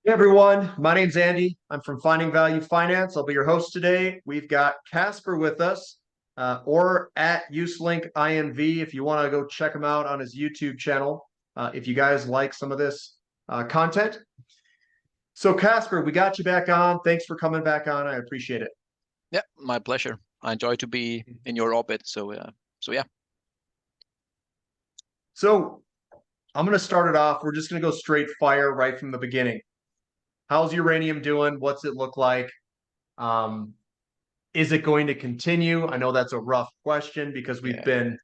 Hey everyone, my name's Andy. I'm from Finding Value Finance. I'll be your host today. We've got Casper with us, or at Uselink INV if you want to go check him out on his YouTube channel. If you guys like some of this content. So Casper, we got you back on. Thanks for coming back on. I appreciate it. Yeah, my pleasure. I enjoy to be in your orbit. So yeah. So I'm going to start it off. We're just going to go straight fire right from the beginning. How's uranium doing? What's it look like? Um, is it going to continue? I know that's a rough question because we've Yeah, been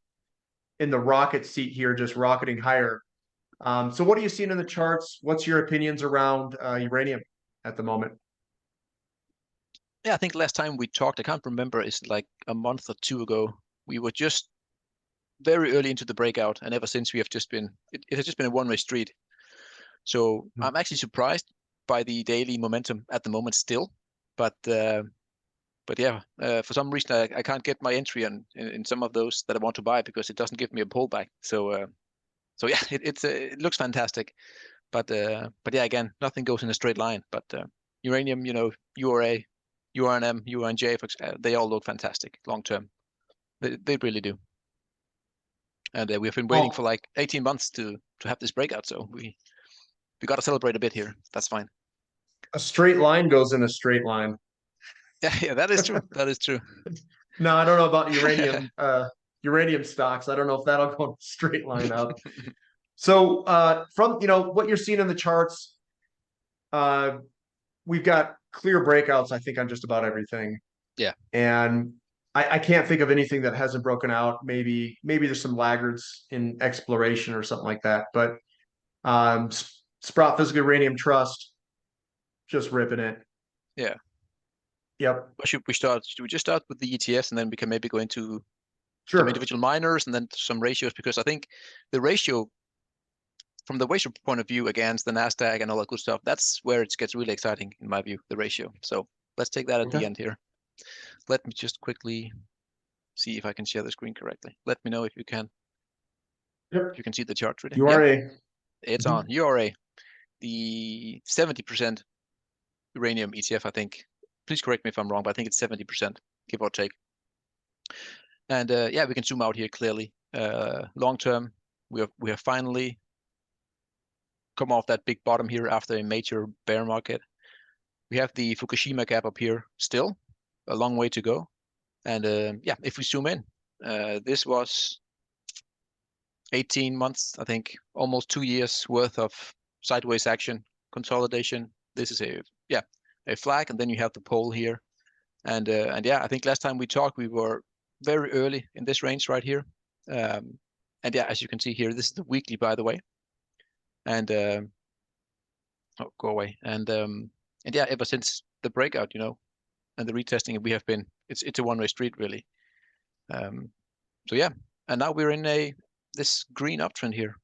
in the rocket seat here, just rocketing higher. So what are you seeing in the charts? What's your opinions around uranium at the moment? yeah. I think last time we talked, I can't remember, it's like a month or two ago. We were just very early into the breakout, and ever since we have just been, it has just been a one-way street. So I'm actually surprised by the daily momentum at the moment still, but uh, but yeah, for some reason I can't get my entry in some of those that I want to buy because it doesn't give me a pullback. So yeah, it looks fantastic. But yeah, again, nothing goes in a straight line. But uranium, URA, URNM, URNJ, they all look fantastic long term. They really do. And we've been waiting for Oh, like 18 months to have this breakout. So we got to celebrate a bit here. That's fine. a straight line goes in a straight line. Yeah, yeah, that is true. That is true. No, I don't know about uranium stocks. I don't know if that'll go in a straight line up. So from what you're seeing in the charts, uh, we've got clear breakouts, I think, on just about everything. Yeah. And I can't think of anything that hasn't broken out. Maybe there's some laggards in exploration or something like that. But Sprott Physical Uranium Trust just ripping it. Yeah. Yep, Or should we start? Should we just start with the ETFs and then we can maybe go into some sure. individual miners and then some ratios? Because I think the ratio from the ratio point of view against the Nasdaq and all that good stuff, that's where it gets really exciting in my view, the ratio. So let's take that at the Okay. end here. Let me just quickly see if I can share the screen correctly. Let me know if you can Yep. see the chart really. You Yeah, are a. it's Mhm. on. URA, the 70% uranium ETF, I think. Please correct me if I'm wrong, but I think it's 70%, give or take. And yeah, we can zoom out here clearly. Long term, we have finally come off that big bottom here after a major bear market. We have the Fukushima gap up here still, a long way to go. And yeah, if we zoom in, this was 18 months, I think, almost 2 years worth of sideways action, consolidation. This is a flag, and then you have the pole here. And yeah, I think last time we talked, we were very early in this range right here. Um, and yeah, as you can see here, this is the weekly, by the way. And oh, go away. And yeah, ever since the breakout, and the retesting, we have been it's a one-way street really. Um, so yeah, and now we're in a this green uptrend here,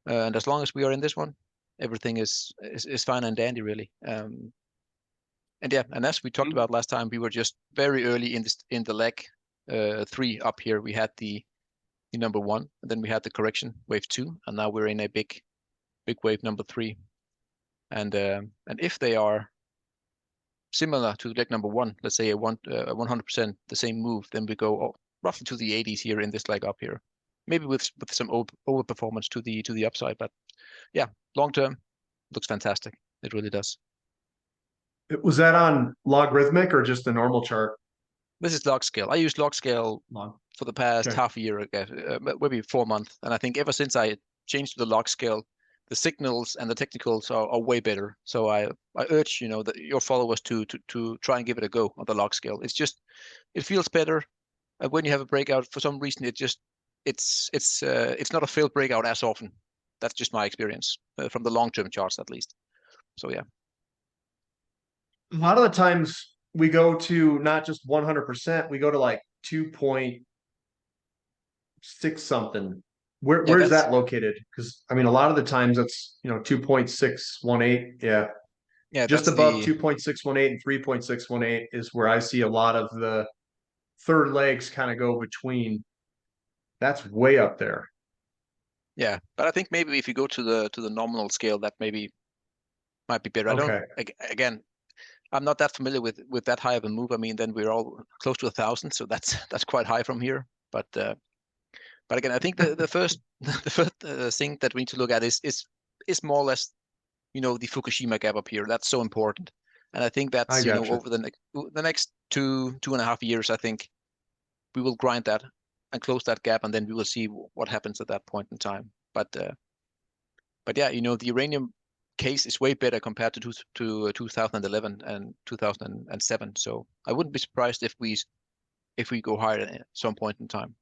and as long as we are in this one, everything is fine and dandy really. And yeah, and as we talked about last time, we were just very early in the leg three up here. We had the number one, and then we had the correction wave two, and now we're in a big wave number three. And if they are similar to leg number one, let's say a 100% the same move, then we go roughly to the 80s here in this leg up here, maybe with some over performance to the upside. But yeah, long term looks fantastic. It really does. Was that on logarithmic or just the normal chart? This is log scale. I used log scale Log. for the past Okay. half a year ago, maybe 4 months, and I think ever since I changed to the log scale, the signals and the technicals are way better. So I urge that your followers to try and give it a go on the log scale. It feels better when you have a breakout. For some reason, it's not a failed breakout as often. That's just my experience from the long-term charts at least. So yeah, A lot of the times we go to not just 100%, we go to like 2.6 something. yeah, Where's that located? Because I mean, a lot of the times it's 2.618. Yeah, just that's above the 2.618 and 3.618 is where I see a lot of the third legs kind of go between. That's way up there. yeah. But I think maybe if you go to the nominal scale, that maybe might be better. I don't, Okay. again, I'm not that familiar with that high of a move. I mean, then we're all close to 1,000, so that's quite high from here. But again, I think the first the first thing that we need to look at is more or less, the Fukushima gap up here. That's so important, and I think I that's gotcha. over the next 2.5 years. I think we will grind that and close that gap, and then we will see what happens at that point in time. But yeah, the uranium case is way better compared to 2011 and 2007. So I wouldn't be surprised if we go higher at some point in time.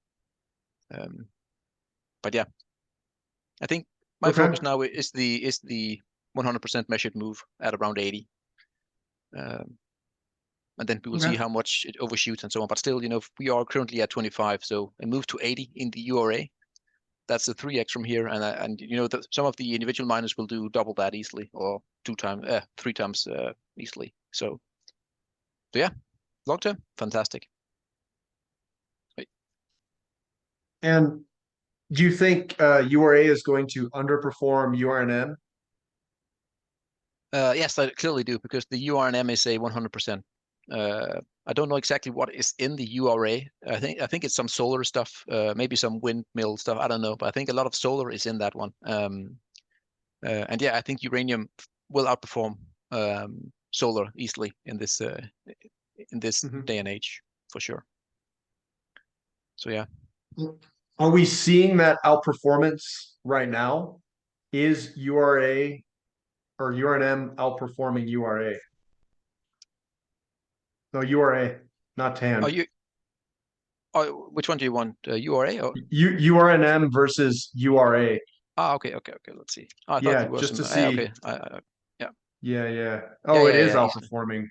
But yeah, I think my Okay. focus now is the 100% measured move at around 80. And then we will see Okay. how much it overshoots and so on. But still, we are currently at 25, so a move to 80 in the URA, that's a 3x from here, and some of the individual miners will do double that easily, or 3 times easily. So yeah, long term, fantastic. And do you think URA is going to underperform URNM? Yes, I clearly do, because the URNM is a 100%. I don't know exactly what is in the URA. I think it's some solar stuff, maybe some windmill stuff. I don't know, but I think a lot of solar is in that one. And yeah, I think uranium will outperform solar easily in this day and age, for sure. So yeah. Are we seeing that outperformance right now? Is URA or URNM outperforming URA? No, URA, not Are TAN. you? Which one do you want? URA or? URNM versus URA. Okay. Let's see. Oh, I thought Yeah, it was just an. to see. Okay. Yeah. Yeah, yeah. Yeah. Oh, it is Yeah. Easily. outperforming.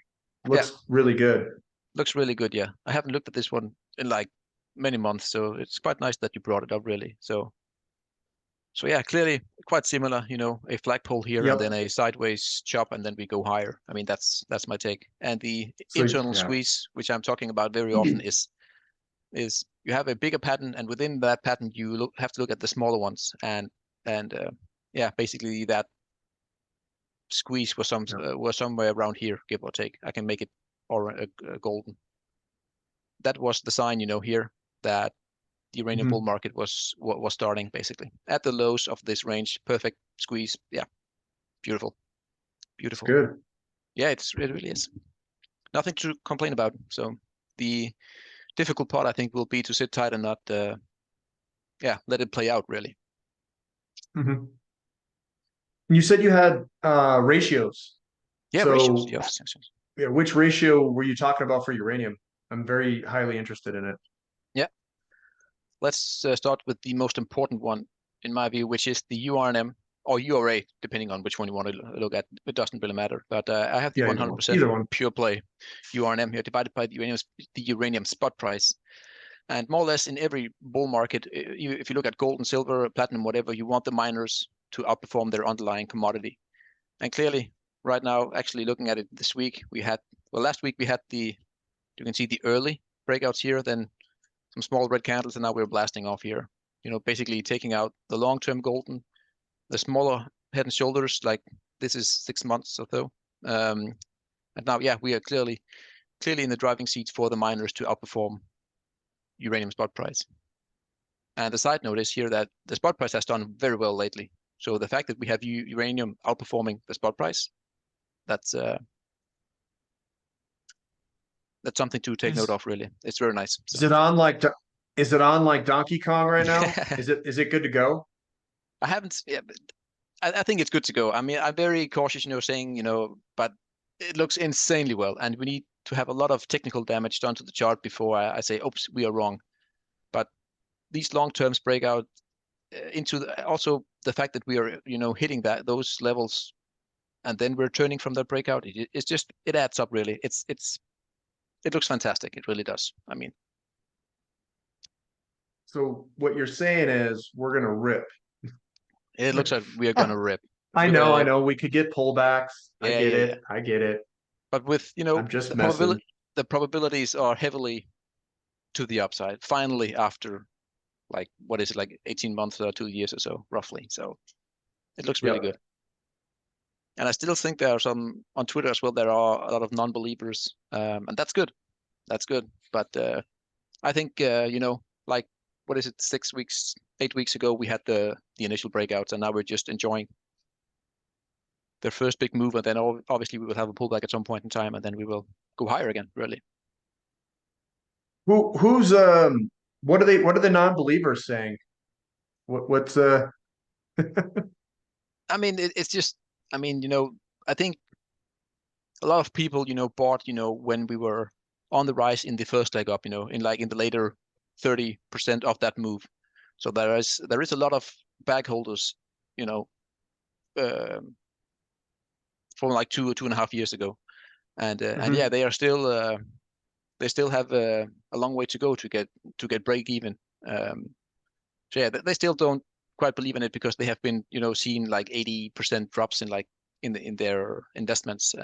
Yeah. Looks really good. Looks really good. Yeah. I haven't looked at this one in like many months, so it's quite nice that you brought it up, really. So yeah, clearly quite similar. A flagpole here and then Yep. a sideways chop, and then we go higher. I mean, that's my take. And the So internal yeah. squeeze, which I'm talking about very often, is you have a bigger pattern, and within that pattern you have to look at the smaller ones, and yeah, basically that squeeze Yeah. was somewhere around here, give or take. I can make it or golden. That was the sign, here, that the uranium bull Mhm. market was starting, basically at the lows of this range. Perfect squeeze. Yeah, beautiful, It's beautiful. good. Yeah, it really is. Nothing to complain about. So the difficult part, I think, will be to sit tight and not let it play out, really. Mhm. You said you had ratios. Yeah, ratios. So Yes. yeah, which ratio were you talking about for uranium? I'm very highly interested in it. Yeah. Let's start with the most important one, in my view, which is the URNM or URA, depending on which one you want to look at. It doesn't really matter. But I have the Yeah, either one. 100% Either one. pure play URNM here, divided by the uranium spot price. And more or less in every bull market, if you look at gold and silver, platinum, whatever, you want the miners to outperform their underlying commodity. And clearly, right now, actually looking at it this week, last week we had you can see the early breakouts here, then some small red candles, and now we're blasting off here. Basically taking out the long-term golden, the smaller head and shoulders, like this is 6 months or so. And now, yeah, we are clearly in the driving seats for the miners to outperform uranium spot price. And the side note is here that the spot price has done very well lately. So the fact that we have uranium outperforming the spot price, that's something to take note Is of, really. It's very nice. is So it on like is it on like Donkey Kong right now? Is it good to go? I haven't. Yeah, but I think it's good to go. I mean, I'm very cautious, saying, but it looks insanely well, and we need to have a lot of technical damage done to the chart before I say, oops, we are wrong. But these long terms break out into also the fact that we are, hitting those levels, and then we're turning from that breakout. It's just, it adds up, really. It looks fantastic. It really does. I mean, So what you're saying is we're gonna rip. it looks like we are gonna rip. I With know, I a know. We could get pullbacks. I get Yeah. it. I get it. But with, I'm just the messing. probabilities are heavily to the upside. Finally, after like, what is it, like 18 months or 2 years or so, roughly. So it looks really Yep. good. And I still think there are some on Twitter as well. There are a lot of non-believers, and that's good. That's good. But I think like what is it, 6 weeks, 8 weeks ago, we had the initial breakouts, and now we're just enjoying the first big move, and then obviously we will have a pullback at some point in time, and then we will go higher again, really. Who's what are the non-believers saying? What's I mean, it's just, I mean, I think a lot of people, bought, when we were on the rise in the first leg up, in the later 30% of that move. So there is a lot of bag holders, um, from like 2.5 years ago, and yeah, they are still they still have a long way to go to get break even. So yeah, they still don't quite believe in it because they have been, seeing like 80% drops in their investments.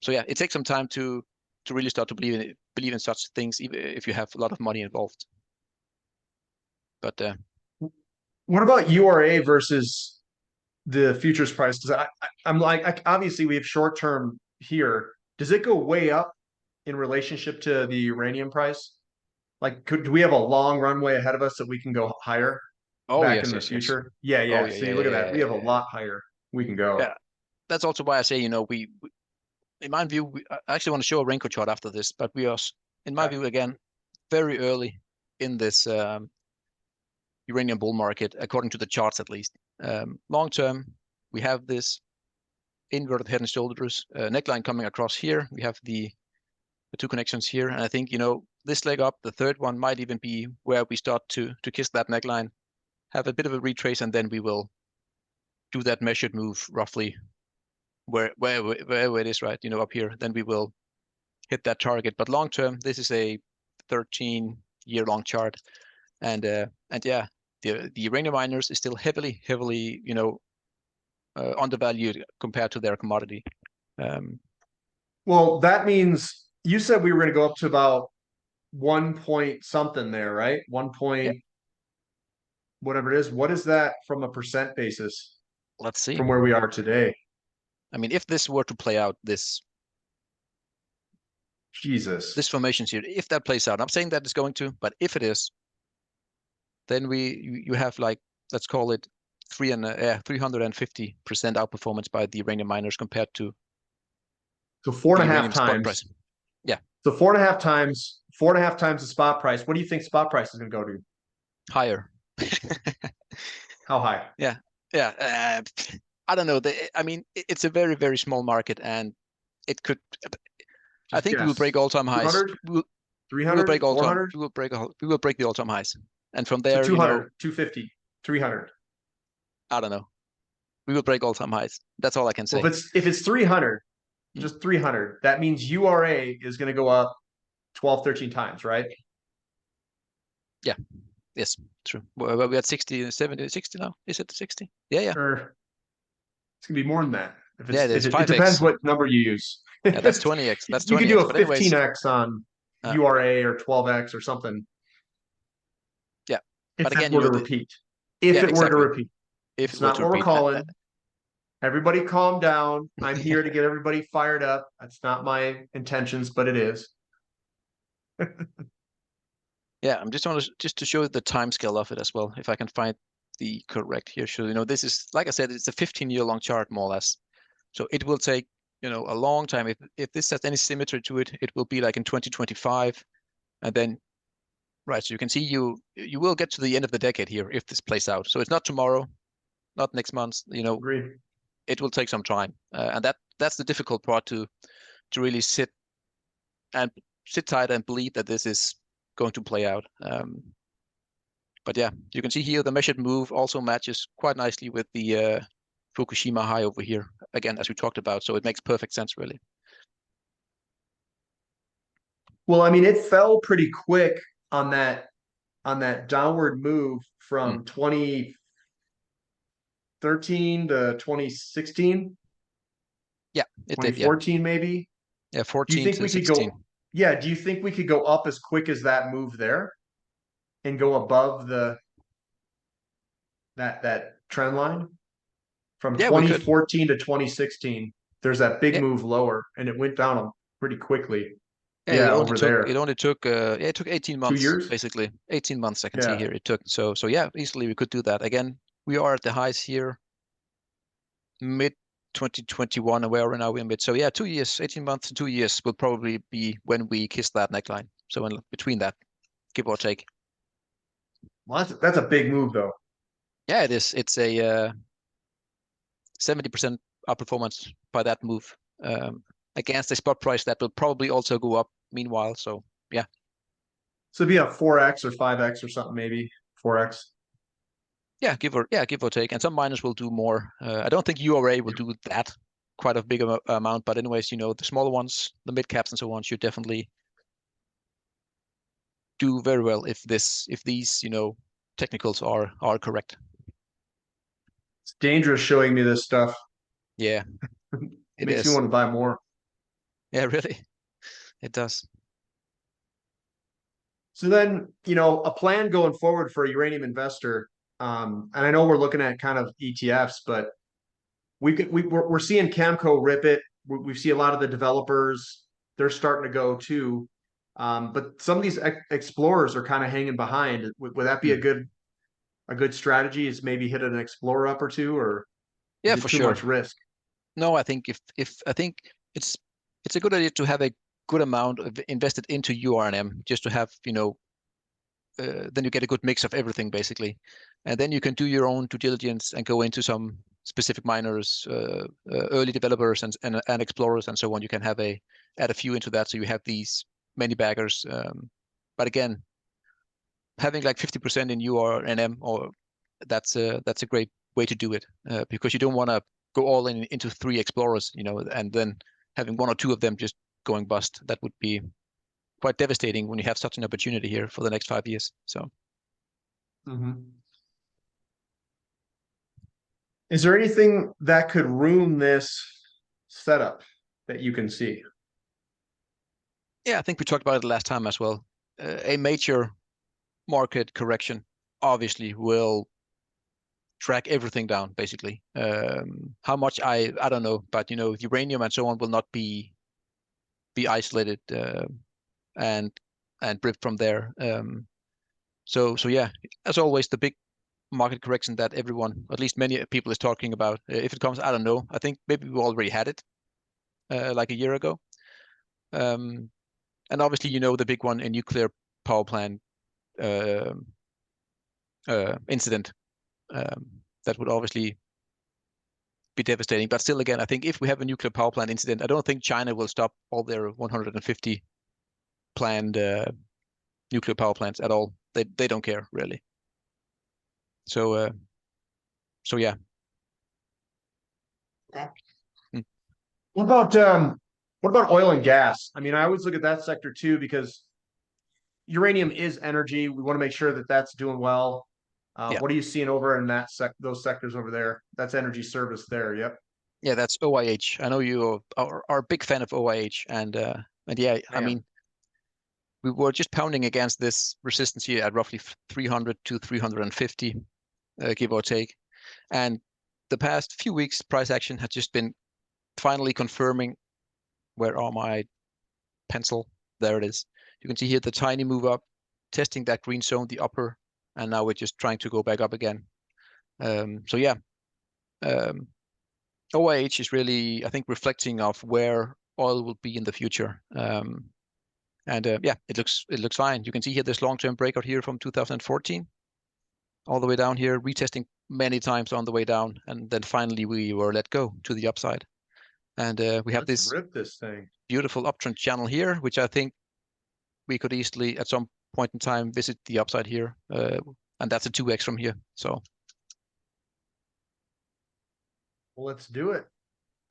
So yeah, it takes some time to really start to believe in such things, even if you have a lot of money involved. But what about URA versus the futures price? Because I'm like, obviously we have short term here. Does it go way up in relationship to the uranium price? Like, do we have a long runway ahead of us that we can go higher oh back in yes, the yes, yes. future? Yeah, Oh yeah. yeah, See, yeah, look yeah, at that. yeah, We have a yeah, yeah. lot higher we can go. Yeah, that's also why I say, in my view, I actually want to show a Renko chart after this, but we are, in my Okay. view, again, very early in this uranium bull market, according to the charts at least. Long term, we have this inverted head and shoulders neckline coming across here. We have the two connections here, and I think this leg up, the third one, might even be where we start to kiss that neckline, have a bit of a retrace, and then we will do that measured move roughly where it is, right? Up here. Then we will hit that target. But long term, this is a 13-year long chart, and yeah, the uranium miners is still heavily undervalued compared to their commodity. Well, that means you said we were going to go up to about 1 point something there, right? One Yeah, point, whatever it is. What is that from a percent basis let's see. from where we are today? I mean, if this were to play out, this Jesus. formation here, if that plays out, I'm saying that it's going to, but if it is, then you have like, let's call it 350% outperformance by the uranium miners compared to So four the and a half uranium spot price. times. Yeah, So four and a half times the spot price. What do you think spot price is going to go to? higher. How high? Yeah, yeah. I don't know. I mean, it's a very, very small market, and it could. I Just think we will break guess. all-time highs. 200, We will break 300, all-time. 400? We will break the all-time highs, and from So there, 200, 250, 300. I don't know. We will break all-time highs. That's all I can Well, say. if it's 300, Hmm? just 300, that means URA is going to go up 12, 13 times, right? Yeah. Yes. True. Well, we had 60, 70, 60 now. Is it 60? Yeah. Yeah. Or it's going to be more than that. Yeah. It is It depends 5x. what number you use. Yeah. That's 20x. That's You could do 20x. a But anyways, 15x on uh, URA or 12x or something yeah. if But that again, were to repeat. If yeah, it were to exactly. repeat. If It's it were not to what we're repeat, calling. Everybody calm down. I'm here to get everybody fired up. That's not my intentions, but it is. yeah, I'm just want to show the time scale of it as well. If I can find the correct here, so this is, like I said, it's a 15-year long chart more or less. So it will take a long time. If this has any symmetry to it, it will be like in 2025, and then right. So you can see you will get to the end of the decade here if this plays out. So it's not tomorrow, not next month. Agreed. It will take some time, and that's the difficult part to really sit tight and believe that this is going to play out. But yeah, you can see here the measured move also matches quite nicely with the Fukushima high over here, again, as we talked about. So it makes perfect sense, really. Well, I mean, it fell pretty quick on that downward move Mm. from 2013 to 2016, Yeah, it did. Yeah, 2014 maybe. yeah, Do you 14 think to we could 16. go, yeah, do you think we could go up as quick as that move there and go above that trend line? from Yeah, we could. 2014 to 2016. There's that big Yeah, move lower, and it went down pretty quickly. yeah. Yeah, over It there, only took yeah, it took 18 2 months years. basically. 18 months I can see Yeah, here it took. So yeah, easily we could do that. Again, we are at the highs here mid 2021 and where are now we're mid. So yeah, 2 years, 18 months to 2 years will probably be when we kiss that neckline. So in between that, give or take. well, that's a big move though. Yeah, it is. It's a 70% outperformance by that move against a spot price that will probably also go up meanwhile. So yeah, So it'd be a 4x or 5x or something, maybe 4x. give or take. And some miners will do more. I don't think URA will do that quite a big amount, but anyways, the smaller ones, the mid caps and so on, should definitely do very well if these technicals are correct. It's dangerous showing me this stuff. Yeah, it Makes me is. want to buy more. Yeah, really, it does. So then, a plan going forward for a uranium investor, and I know we're looking at kind of ETFs, but we're seeing Camco rip it. We see a lot of the developers, they're starting to go too. But some of these explorers are kind of hanging behind. Would that be Mm. a good strategy? Is maybe hit an explorer up or two, or is Yeah, it for too sure. much risk? No, I think if I think it's a good idea to have a good amount of invested into URNM just to have, then you get a good mix of everything basically. And then you can do your own due diligence and go into some specific miners, early developers and explorers and so on. You can add a few into that so you have these many baggers. But again, having like 50% in URNM or that's a great way to do it because you don't want to go all in into 3 explorers, and then having 1 or 2 of them just going bust. That would be quite devastating when you have such an opportunity here for the next 5 years. So Mhm. Is there anything that could ruin this setup that you can see? yeah, I think we talked about it last time as well. A major market correction obviously will track everything down basically. How much I don't know, but uranium and so on will not be isolated and ripped from there. So yeah, as always, the big market correction that everyone, at least many people, is talking about. If it comes, I don't know. I think maybe we already had it like a year ago. Um, and obviously, the big one, a nuclear power plant uh, incident that would obviously be devastating. But still, again, I think if we have a nuclear power plant incident, I don't think China will stop all their 150 planned nuclear power plants at all. They don't care really. So yeah. Mm. What about oil and gas? I mean, I always look at that sector too because uranium is energy. We want to make sure that that's doing well. Yeah. What are you seeing over in those sectors over there? That's energy service there. Yep. Yeah, that's OIH. I know you are a big fan of OIH, and yeah, I Man, mean, we were just pounding against this resistance here at roughly 300 to 350, give or take. And the past few weeks, price action has just been finally confirming. Where are my pencil? There it is. You can see here the tiny move up, testing that green zone, the upper, and now we're just trying to go back up again. So yeah, um, OIH is really, I think, reflecting of where oil will be in the future. And yeah, it looks fine. You can see here this long-term breakout here from 2014, all the way down here, retesting many times on the way down, and then finally we were let go to the upside. And we have let's this rip this thing. beautiful uptrend channel here, which I think we could easily at some point in time visit the upside here, and that's a 2x from here. So Well, let's do it.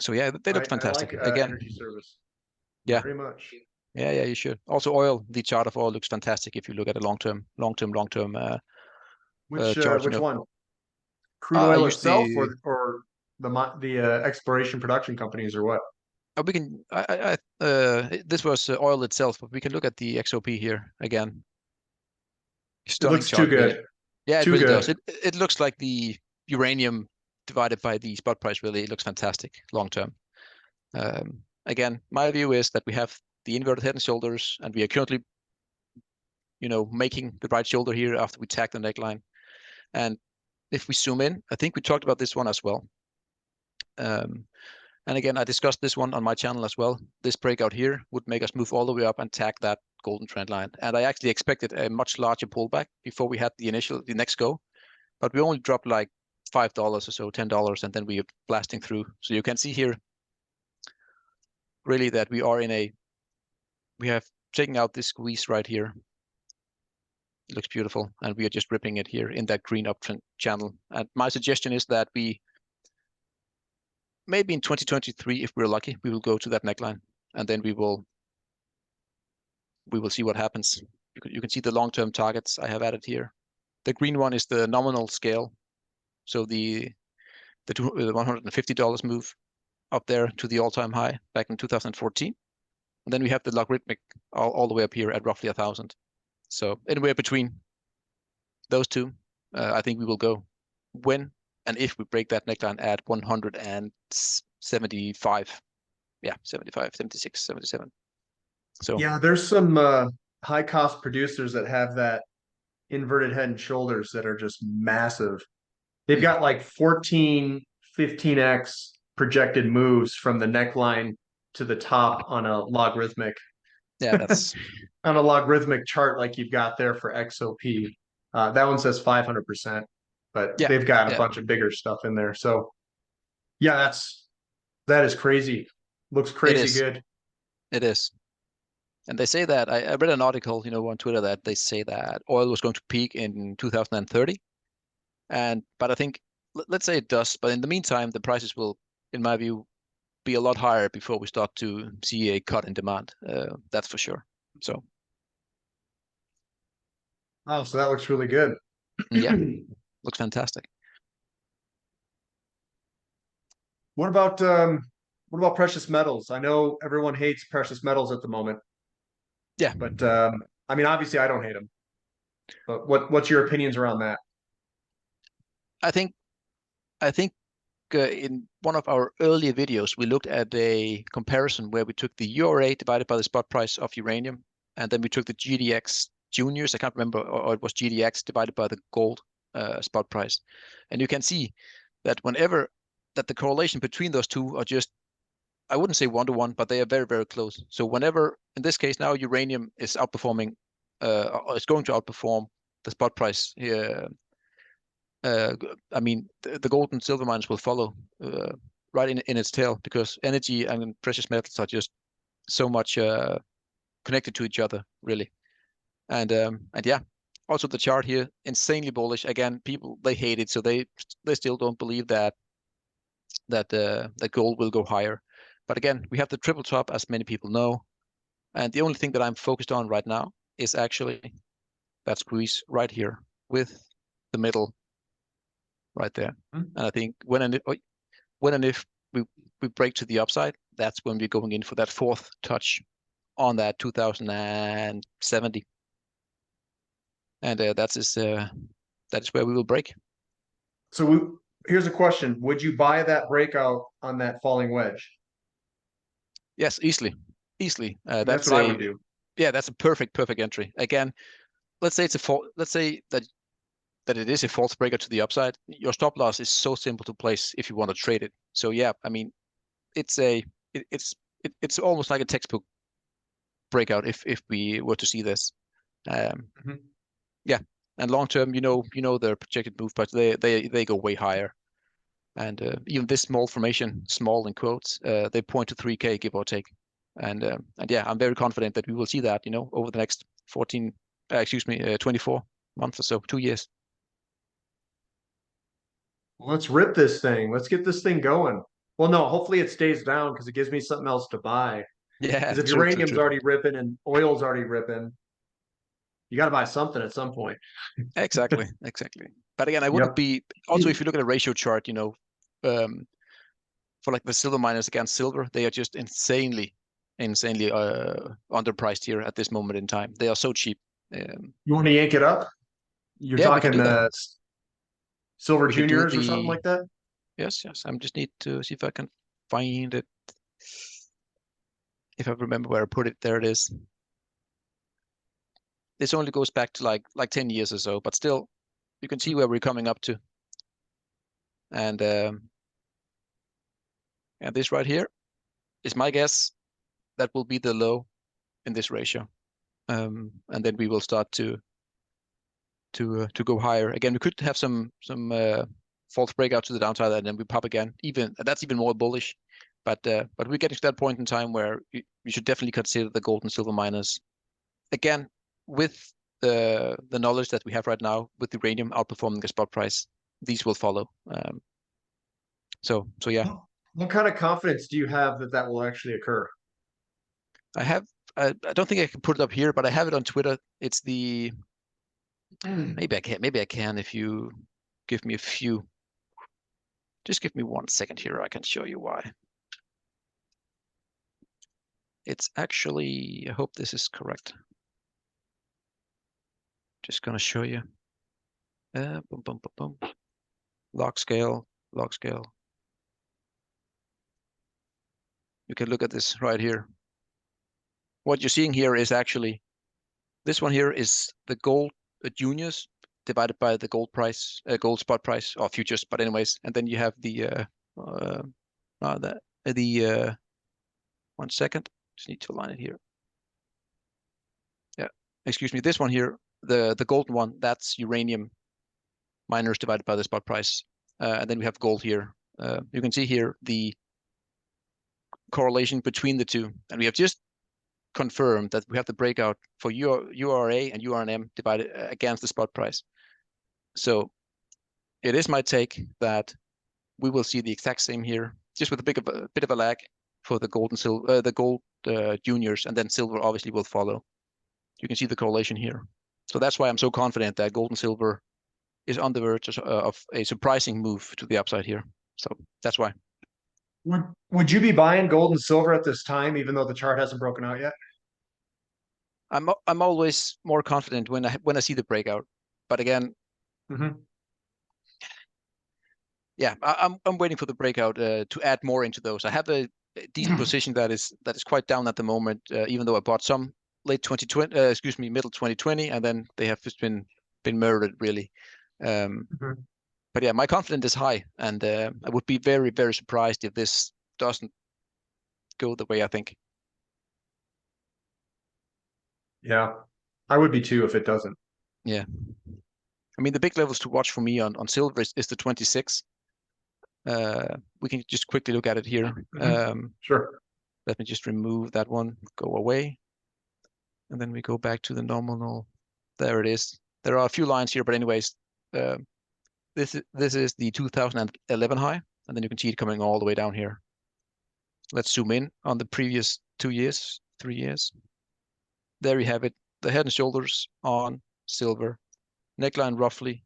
yeah, they look I fantastic like again. energy service Yeah, very much. yeah, you should. Also, oil, the chart of oil looks fantastic if you look at a long term chart. Which one? Crude I oil use itself, the or the exploration production companies, or what? we can this was oil itself, but we can look at the XOP here again. It Stunning looks too chart, really. good. Yeah, it Too really does. good. It looks like the uranium divided by the spot price really looks fantastic long term. Again, my view is that we have the inverted head and shoulders, and we are currently, making the right shoulder here after we tag the neckline. And if we zoom in, I think we talked about this one as well. And again, I discussed this one on my channel as well. This breakout here would make us move all the way up and tag that golden trend line. And I actually expected a much larger pullback before we had the next go, but we only dropped like $5 or so, $10, and then we are blasting through. So you can see here really that we have taken out this squeeze right here. It looks beautiful, and we are just ripping it here in that green uptrend channel. And my suggestion is that maybe in 2023, if we're lucky, we will go to that neckline, and then we will see what happens. You can see the long-term targets I have added here. The green one is the nominal scale, so the $150 move up there to the all-time high back in 2014. And then we have the logarithmic all the way up here at roughly 1,000. So anywhere between those two, I think we will go when and if we break that neckline at 175. Yeah, 75, 76, 77. So yeah, there's some high cost producers that have that inverted head and shoulders that are just massive. They've got like 14, 15x projected moves from the neckline to the top on a logarithmic. Yeah, that's on a logarithmic chart like you've got there for XOP. That one says 500%, but they've got a bunch of bigger stuff in there. So yeah, that is crazy. Looks crazy good. It is. And they say that I read an article, on Twitter that they say that oil was going to peak in 2030. But I think, let's say it does, but in the meantime, the prices will, in my view, be a lot higher before we start to see a cut in demand. That's for sure. So. Oh, so that looks really good. Yeah, looks fantastic. What about precious metals? I know everyone hates precious metals at the moment. Yeah, but I mean, obviously, I don't hate them. But what's your opinions around that? I think in one of our earlier videos, we looked at a comparison where we took the URA divided by the spot price of uranium, and then we took the GDX juniors, I can't remember, or it was GDX divided by the gold spot price. And you can see that that the correlation between those two are just, I wouldn't say 1-to-1, but they are very, very close. So whenever, in this case now, uranium is outperforming, or is going to outperform the spot price here, I mean, the gold and silver mines will follow right in its tail, because energy and precious metals are just so much connected to each other, really. And yeah, also the chart here, insanely bullish. Again, people, they hate it, so they still don't believe that gold will go higher. But again, we have the triple top, as many people know, and the only thing that I'm focused on right now is actually that squeeze right here with the middle right there. And I think when and if we break to the upside, that's when we're going in for that fourth touch on that 2070. And that is where we will break. So here's a question: would you buy that breakout on that falling wedge? Yes, easily. That's what I would do. Yeah, that's a perfect entry. Again, let's say that it is a false breaker to the upside. Your stop loss is so simple to place if you want to trade it. So yeah, I mean, it's almost like a textbook breakout if we were to see this. Yeah, and long term, their projected move price, they go way higher. And even this small formation, small in quotes, they point to 3K, give or take. And yeah, I'm very confident that we will see that, over the next 24 months or so, 2 years. Let's rip this thing. Let's get this thing going. Well, no, hopefully it stays down because it gives me something else to buy. Yeah, because if uranium's already ripping and oil's already ripping, you got to buy something at some point. Exactly. But again, I wouldn't be, also if you look at a ratio chart, for like the silver miners against silver, they are just insanely underpriced here at this moment in time. They are so cheap. You want to yank it up? You're talking silver juniors or something like that? Yes. I just need to see if I can find it. If I remember where I put it, there it is. This only goes back to like 10 years or so, but still, you can see where we're coming up to. And this right here is my guess. That will be the low in this ratio. And then we will start to go higher. Again, we could have some false breakout to the downside, and then we pop again. That's even more bullish. But we're getting to that point in time where you should definitely consider the gold and silver miners. Again, with the knowledge that we have right now, with the uranium outperforming the spot price, these will follow. So yeah. What kind of confidence do you have that will actually occur? I don't think I can put it up here, but I have it on Twitter. It's the maybe I can if you give me a few. Just give me 1 second here. I can show you why. It's actually, I hope this is correct. Just gonna show you. Boom, boom, boom, boom. Log scale. You can look at this right here. What you're seeing here is actually, this one here is the gold juniors divided by the gold price, gold spot price or futures. But anyways, and then you have the 1 second. Just need to align it here. Yeah, excuse me. This one here, the golden one, that's uranium miners divided by the spot price. And then we have gold here. You can see here the correlation between the two. And we have just confirmed that we have the breakout for URA and URNM divided against the spot price. So it is my take that we will see the exact same here, just with a bit of a lag for the gold and silver, the gold juniors, and then silver obviously will follow. You can see the correlation here. So that's why I'm so confident that gold and silver is on the verge of a surprising move to the upside here. So that's why. Would you be buying gold and silver at this time, even though the chart hasn't broken out yet? I'm always more confident when I see the breakout. But again, yeah, I'm waiting for the breakout to add more into those. I have a decent position that is quite down at the moment, even though I bought some late 2020, middle 2020, and then they have just been murdered really. But yeah, my confidence is high, and I would be very, very surprised if this doesn't go the way I think. Yeah, I would be too if it doesn't. Yeah. I mean, the big levels to watch for me on silver is the 26. We can just quickly look at it here. Sure. Let me just remove that one, go away. And then we go back to the nominal. There it is. There are a few lines here, but anyways, this is the 2011 high, and then you can see it coming all the way down here. Let's zoom in on the previous 2 years, 3 years. There you have it, the head and shoulders on silver. Neckline roughly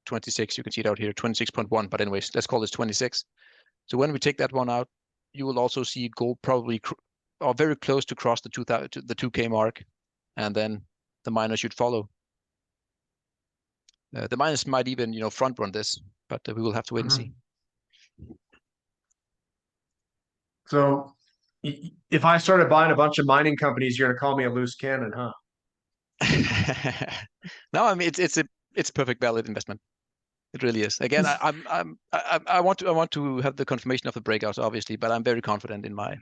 26. You can see it out here, 26.1. But anyways, let's call this 26. So when we take that one out, you will also see gold probably or very close to cross the 2K mark, and then the miners should follow. The miners might even front run this, but we will have to wait and see. So if I started buying a bunch of mining companies, you're gonna call me a loose cannon, huh? No, I mean it's a perfect valid investment. It really is. Again, I want to have the confirmation of the breakouts, obviously, but I'm very confident in my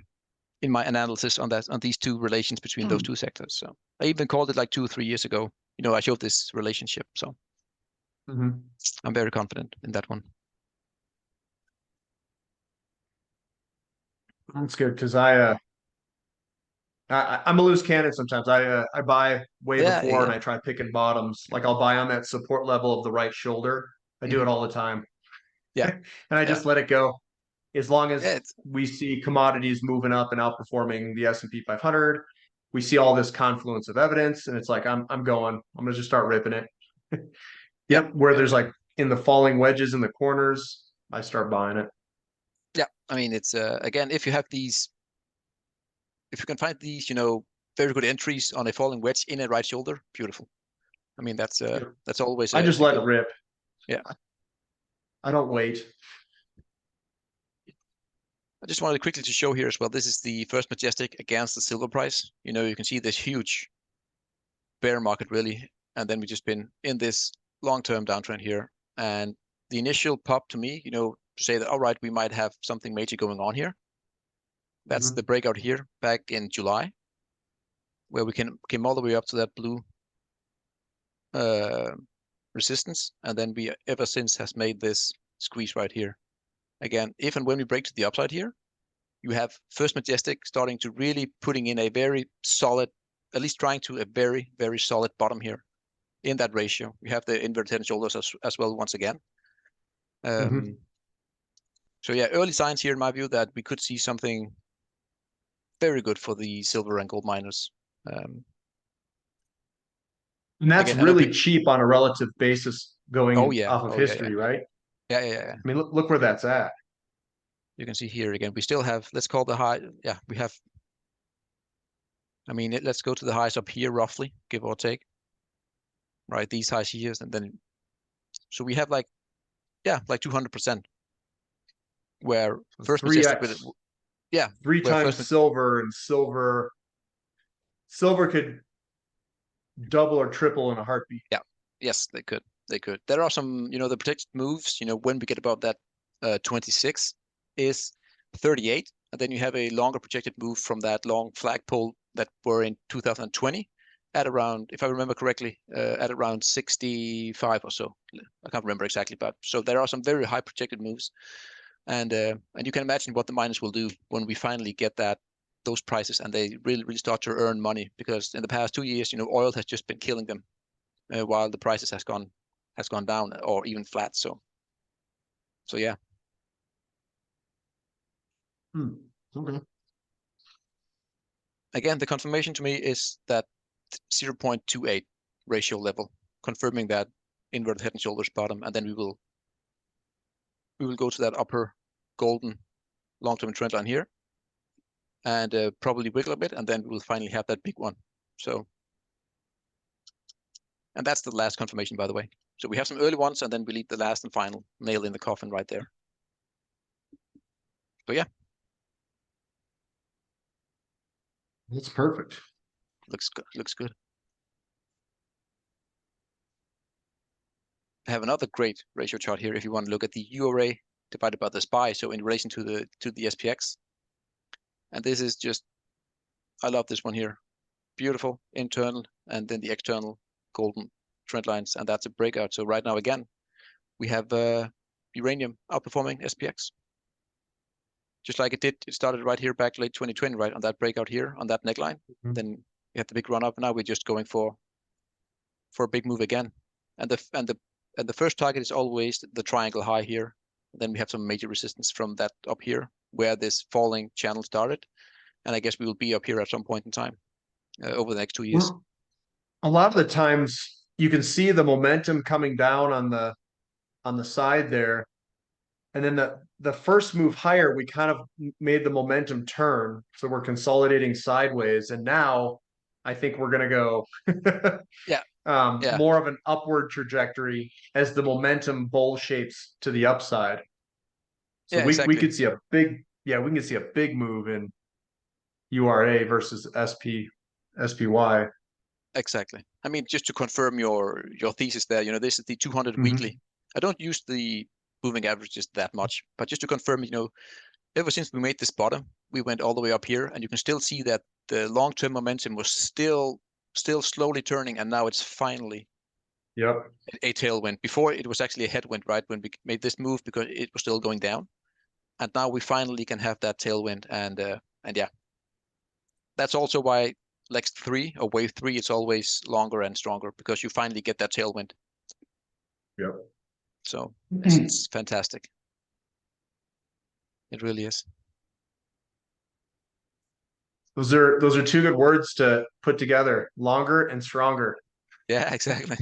analysis on these two relations between those two sectors. So I even called it like 2 or 3 years ago. I showed this relationship. So I'm very confident in that one. That's good because I'm a loose cannon sometimes. I buy way before and I try picking bottoms. Like I'll buy on that support level of the right shoulder. I do it all the time. Yeah. And I just let it go. As long as it's we see commodities moving up and outperforming the S&P 500, we see all this confluence of evidence, and it's like I'm going. I'm gonna just start ripping it. Yep. Where there's like in the falling wedges in the corners, I start buying it. Yeah. I mean, it's again, if you have these, if you can find these, very good entries on a falling wedge in a right shoulder, beautiful. I mean, that's always. I just let it rip. Yeah. I don't wait. I just wanted quickly to show here as well. This is the first majestic against the silver price. You can see this huge bear market really, and then we've just been in this long-term downtrend here. And the initial pop to me, to say that, all right, we might have something major going on here. That's the breakout here back in July, where we came all the way up to that blue resistance, and then we ever since has made this squeeze right here. Again, if and when we break to the upside here, you have First Majestic starting to really putting in a very solid, at least trying to a very, very solid bottom here in that ratio. We have the inverted head and shoulders as well once again. So yeah, early signs here in my view that we could see something very good for the silver and gold miners. And that's again, really cheap on a relative basis going off of history, right? Yeah. I mean, look where that's at. You can see here again, we still have, let's call the high. Yeah, we have, I mean, let's go to the highs up here roughly, give or take. Right, these highs here, and then, so we have like 200%. Where First Majestic with it, yeah, 3 times silver, and silver could double or triple in a heartbeat. Yeah, yes, they could. There are some, the protected moves, when we get about that 26 is 38, and then you have a longer projected move from that long flagpole that were in 2020 at around, if I remember correctly, at around 65 or so. I can't remember exactly, but so there are some very high projected moves, and you can imagine what the miners will do when we finally get those prices and they really start to earn money, because in the past 2 years, oil has just been killing them, while the prices has gone down or even flat. So yeah. Okay. Again, the confirmation to me is that 0.28 ratio level, confirming that inverted head and shoulders bottom, and then we will go to that upper golden long-term trend line here, and probably wiggle a bit, and then we will finally have that big one. So, and that's the last confirmation, by the way. So we have some early ones, and then we leave the last and final nail in the coffin right there. But yeah, that's perfect. Looks good. I have another great ratio chart here if you want to look at the URA divided by the SPY, so in relation to the SPX. And this is just, I love this one here. Beautiful internal, and then the external golden trend lines, and that's a breakout. So right now, again, we have uranium outperforming SPX. Just like it did, it started right here back late 2020, right on that breakout here on that neckline. Then we have the big run up. Now we're just going for a big move again. And the first target is always the triangle high here. Then we have some major resistance from that up here where this falling channel started. And I guess we will be up here at some point in time over the next 2 years. Well, a lot of the times you can see the momentum coming down on the side there. And then the first move higher, we kind of made the momentum turn. So we're consolidating sideways. And now I think we're going to go more of an upward trajectory as the momentum bull shapes to the upside. So we could see a big, we can see a big move in URA versus SPY. Exactly. I mean, just to confirm your thesis there, this is the 200 weekly. I don't use the moving averages that much, but just to confirm, ever since we made this bottom, we went all the way up here, and you can still see that the long-term momentum was still slowly turning, and now it's finally a tailwind. Before it was actually a headwind, right, when we made this move, because it was still going down, and now we finally can have that tailwind, and yeah, that's also why leg 3 or wave 3 it's always longer and stronger, because you finally get that tailwind. So it's fantastic. It really is. Those are 2 good words to put together: longer and stronger. Yeah, exactly.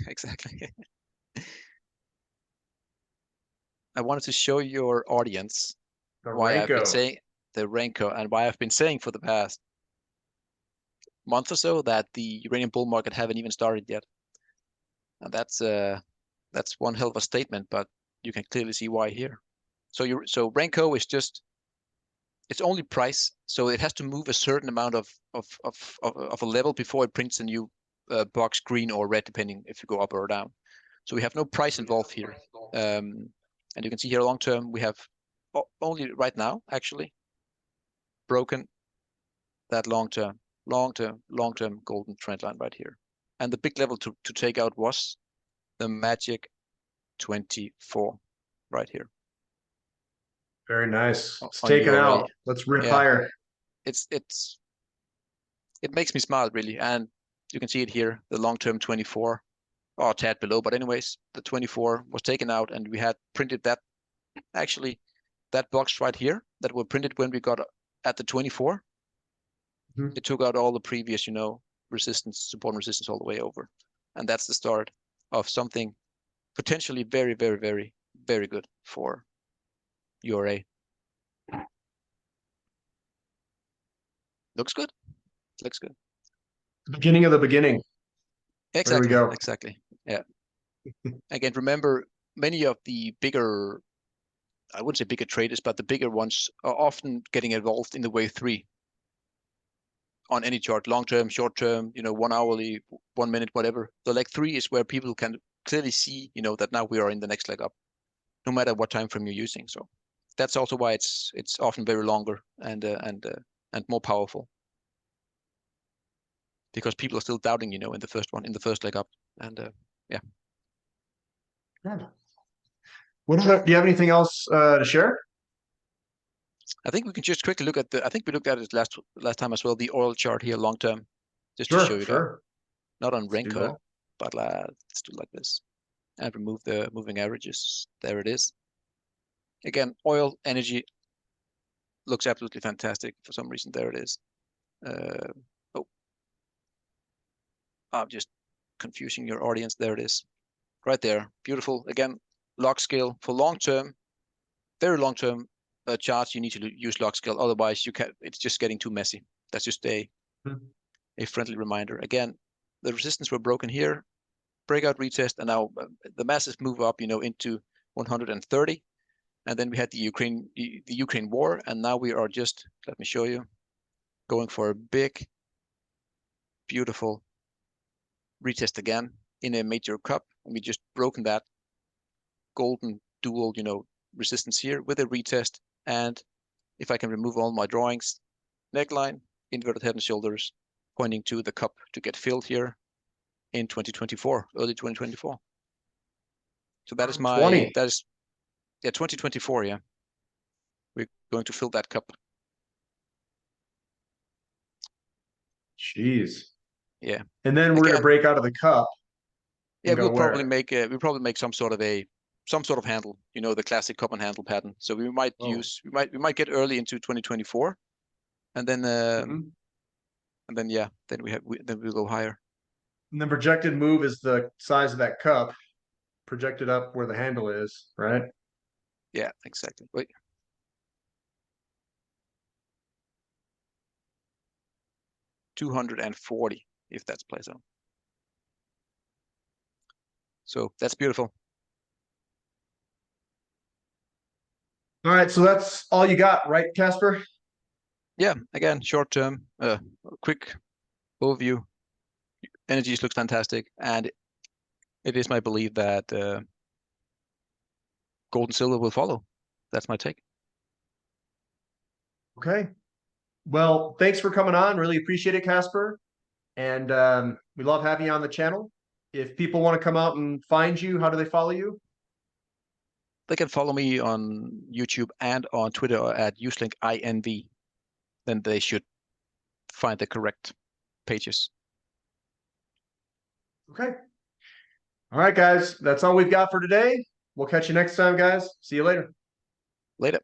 I wanted to show your audience why I've been saying the Renko, and why I've been saying for the past month or so that the uranium bull market haven't even started yet. And that's one hell of a statement, but you can clearly see why here. So Renko is just it's only price, so it has to move a certain amount of a level before it prints a new box, green or red, depending if you go up or down. So we have no price involved here. And you can see here long term, we have only right now actually broken that long term golden trend line right here. And the big level to take out was the magic 24 right here. Very nice. It's On taken URA. out. Let's rip Yeah. higher. It makes me smile really. And you can see it here, the long-term 24 or a tad below, but anyways, the 24 was taken out and we had printed that actually that box right here that were printed when we got at the 24. It took out all the previous, resistance, support and resistance all the way over. And that's the start of something potentially very, very, very, very good for URA. Looks good. Looks good. Beginning of the beginning. Exactly. There we go. Exactly. Yeah. Again, remember, many of the bigger, I wouldn't say bigger traders, but the bigger ones are often getting involved in the wave 3 on any chart, long term, short term, 1 hourly, 1 minute, whatever. The leg 3 is where people can clearly see, that now we are in the next leg up, no matter what time frame you're using. So that's also why it's often very longer and more powerful, because people are still doubting, in the first leg up, and yeah. What do you have anything else to share? I think we can just quickly look at I think we looked at it last time as well, the oil chart here long term, just to show you that. Not on Renko, but let's do it like this and remove the moving averages. There it is. Again, oil, energy looks absolutely fantastic for some reason. There it is. I'm just confusing your audience. There it is. Right there. Beautiful. Again, log scale for long term, very long term charts. You need to use log scale. Otherwise, it's just getting too messy. That's just a friendly reminder. Again, the resistance were broken here, breakout retest, and now the massive move up, into 130. And then we had the Ukraine war, and now we are just, let me show you, going for a big, beautiful retest again in a major cup, and we just broken that golden dual, resistance here with a retest. And if I can remove all my drawings, neckline, inverted head and shoulders, pointing to the cup to get filled here in 2024, early 2024. So that is 2024. Yeah, we're going to fill that cup. Jeez. Yeah. And then we're going to break out of the cup. Yeah, we'll probably make some sort of handle, the classic cup and handle pattern. So we might we might get early into 2024, and then then we'll go higher. And the projected move is the size of that cup projected up where the handle is, right? Yeah, exactly. Wait. $240 if that's plays on. So that's beautiful. All right, so that's all you got, right, Casper? Yeah, again, short term, quick overview. Energies looks fantastic, and it is my belief that gold and silver will follow. That's my take. Okay. Well, thanks for coming on. Really appreciate it, Casper. And we love having you on the channel. If people want to come out and find you, how do they follow you? They can follow me on YouTube and on Twitter at Uselink INV. Then they should find the correct pages. Okay. All right, guys. That's all we've got for today. We'll catch you next time, guys. See you later. Later.